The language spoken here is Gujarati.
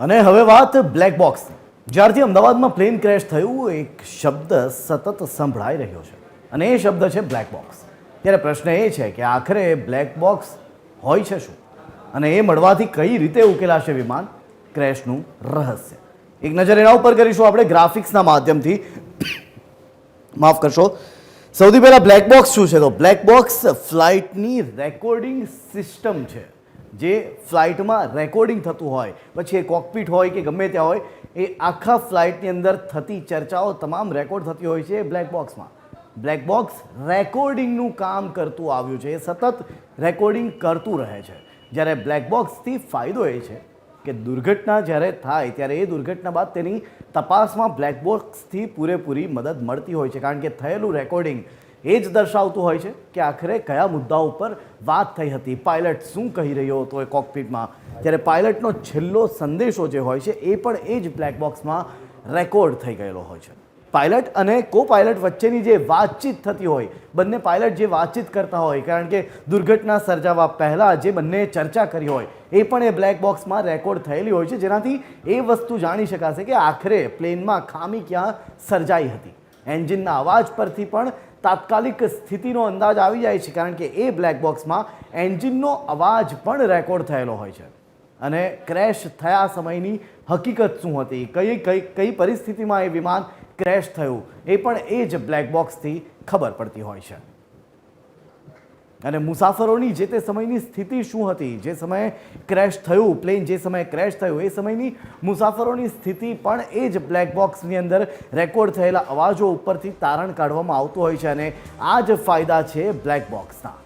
અને હવે વાત બ્લેક બોક્સ. જ્યારથી અમદાવાદમાં પ્લેન ક્રેશ થયું એક શબ્દ સતત સંભળાઈ રહ્યો છે અને એ શબ્દ છે બ્લેક બોક્સ. ત્યારે પ્રશ્ન એ છે કે આખરે બ્લેક બોક્સ હોય છે શું અને એ મળવાથી કઈ રીતે ઉકેલાશે વિમાન ક્રેશનું રહસ્ય. એક નજર એના ઉપર કરીશું આપણે ગ્રાફિક્સના માધ્યમથી. માફ કરશો. સૌથી પહેલાં બ્લેક બોક્સ શું છે? તો બ્લેક બોક્સ ફ્લાઇટની રેકોર્ડિંગ સિસ્ટમ છે. જે ફ્લાઇટમાં રેકોર્ડિંગ થતું હોય, પછી એ કોકપીટ હોય કે ગમે ત્યાં હોય, એ આખા ફ્લાઇટની અંદર થતી ચર્ચાઓ તમામ રેકોર્ડ થતી હોય છે એ બ્લેક બોક્સમાં. બ્લેક બોક્સ રેકોર્ડિંગનું કામ કરતું આવ્યું છે, એ સતત રેકોર્ડિંગ કરતું રહે છે. જ્યારે બ્લેક બોક્સથી ફાયદો એ છે કે દુર્ઘટના જ્યારે થાય ત્યારે એ દુર્ઘટના બાદ તેની તપાસમાં બ્લેક બોક્સથી પૂરેપૂરી મદદ મળતી હોય છે, કારણ કે થયેલું રેકોર્ડિંગ એ જ દર્શાવતું હોય છે કે આખરે કયા મુદ્દા ઉપર વાત થઈ હતી, પાયલટ શું કહી રહ્યો હતો એ કોકપીટમાં. ત્યારે પાયલટનો છેલ્લો સંદેશો જે હોય છે એ પણ એ જ બ્લેક બોક્સમાં રેકોર્ડ થઈ ગયેલો હોય છે. પાયલટ અને કો પાયલટ વચ્ચેની જે વાતચીત થતી હોય, બંને પાયલટ જે વાતચીત કરતા હોય, કારણ કે દુર્ઘટના સર્જાવા પહેલાં જે બંને ચર્ચા કરી હોય એ પણ એ બ્લેક બોક્સમાં રેકોર્ડ થયેલી હોય છે, જેનાથી એ વસ્તુ જાણી શકાશે કે આખરે પ્લેનમાં ખામી ક્યાં સર્જાઈ હતી. એન્જિનના અવાજ પરથી પણ તાત્કાલિક સ્થિતિનો અંદાજ આવી જાય છે, કારણ કે એ બ્લેક બોક્સમાં એન્જિનનો અવાજ પણ રેકોર્ડ થયેલો હોય છે અને ક્રેશ થયા સમયની હકીકત શું હતી, કઈ પરિસ્થિતિમાં એ વિમાન ક્રેશ થયું એ પણ એ જ બ્લેક બોક્સથી ખબર પડતી હોય છે. અને મુસાફરોની જે તે સમયની સ્થિતિ શું હતી, જે સમયે ક્રેશ થયું પ્લેન, જે સમયે ક્રેશ થયું એ સમયની મુસાફરોની સ્થિતિ પણ એ જ બ્લેક બોક્સની અંદર રેકોર્ડ થયેલા અવાજો ઉપરથી તારણ કાઢવામાં આવતું હોય છે. અને આ જ ફાયદા છે બ્લેક બોક્સના.